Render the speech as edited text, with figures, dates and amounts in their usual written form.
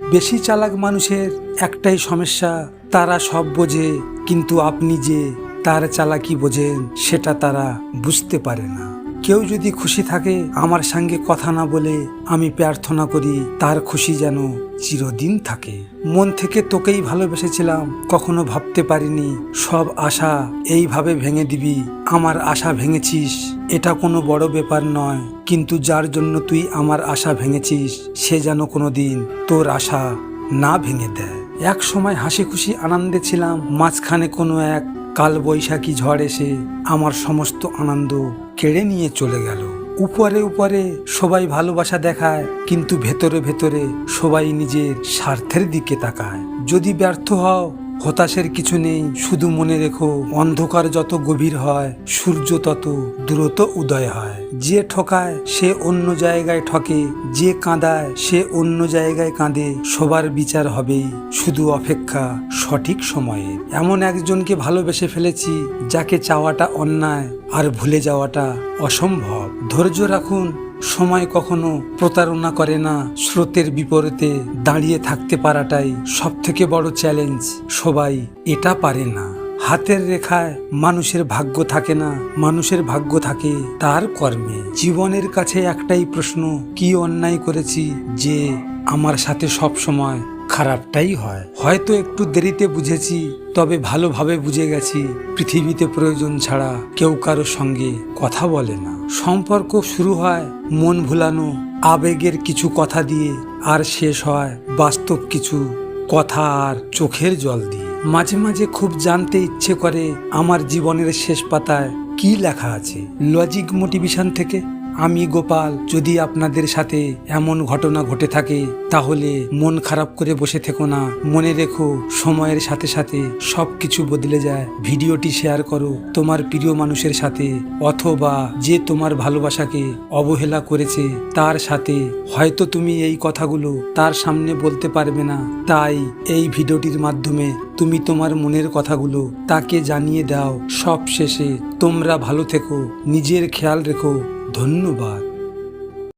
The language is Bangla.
বেশি চালাক মানুষের একটাই সমস্যা, তারা সব বোঝে, কিন্তু আপনি যে তার চালাকি বোঝেন সেটা তারা বুঝতে পারে না। কেউ যদি খুশি থাকে আমার সঙ্গে কথা না বলে, আমি প্রার্থনা করি তার খুশি যেন চিরদিন থাকে। মন থেকে তোকেই ভালোবেসেছিলাম, কখনো ভাবতে পারিনি সব আশা এইভাবে ভেঙে দিবি। আমার আশা ভেঙেছিস, এটা কোনো বড় ব্যাপার নয়, কিন্তু যার জন্য তুই আমার আশা ভেঙেছিস সে যেন কোনোদিন তোর আশা না ভেঙে দেয়। এক সময় হাসি খুশি আনন্দে ছিলাম, মাঝখানে কোনো এক কালবৈশাখী ঝড় এসে আমার সমস্ত আনন্দ কেড়ে নিয়ে চলে গেল। উপরে উপরে সবাই ভালোবাসা দেখায়, কিন্তু ভেতরে ভেতরে সবাই নিজের স্বার্থের দিকে তাকায়। যদি ব্যর্থ হও, হতাশের কিছু নেই, শুধু মনে রেখো অন্ধকার যত গভীর হয় সূর্য তত দ্রুত উদয় হয়। যে ঠকায় সে অন্য জায়গায় ঠকে, যে কাঁদায় সে অন্য জায়গায় কাঁদে। সবার বিচার হবেই, শুধু অপেক্ষা সঠিক সময়ে। এমন একজনকে ভালোবেসে ফেলেছি যাকে চাওয়াটা অন্যায় আর ভুলে যাওয়াটা অসম্ভব। ধৈর্য রাখুন, সময় কখনো প্রতারণা করে না। স্রোতের বিপরীতে দাঁড়িয়ে থাকতে পারাটাই সব থেকে বড় চ্যালেঞ্জ, সবাই এটা পারে না। হাতের রেখায় মানুষের ভাগ্য থাকে না, মানুষের ভাগ্য থাকে তার কর্মে। জীবনের কাছে একটাই প্রশ্ন, কি অন্যায় করেছি যে আমার সাথে সব সময় খারাপটাই হয়? হয়তো একটু দেরিতে বুঝেছি, তবে ভালোভাবে বুঝে গেছি পৃথিবীতে প্রয়োজন ছাড়া কেউ কারো সঙ্গে কথা বলে না। সম্পর্ক শুরু হয় মন ভুলানো আবেগের কিছু কথা দিয়ে, আর শেষ হয় বাস্তব কিছু কথা আর চোখের জল দিয়ে। মাঝে মাঝে খুব জানতে ইচ্ছে করে আমার জীবনের শেষ পাতায় কি লেখা আছে। লজিক মোটিভেশন থেকে আমি গোপাল। যদি আপনাদের সাথে এমন ঘটনা ঘটে থাকে তাহলে মন খারাপ করে বসে থেকো না। মনে রেখো সময়ের সাথে সাথে সব কিছু বদলে যায়। ভিডিওটি শেয়ার করো তোমার প্রিয় মানুষের সাথে, অথবা যে তোমার ভালোবাসাকে অবহেলা করেছে তার সাথে। হয়তো তুমি এই কথাগুলো তার সামনে বলতে পারবে না, তাই এই ভিডিওটির মাধ্যমে তুমি তোমার মনের কথাগুলো তাকে জানিয়ে দাও। সব শেষে তোমরা ভালো থেকো, নিজের খেয়াল রেখো। ধন্যবাদ।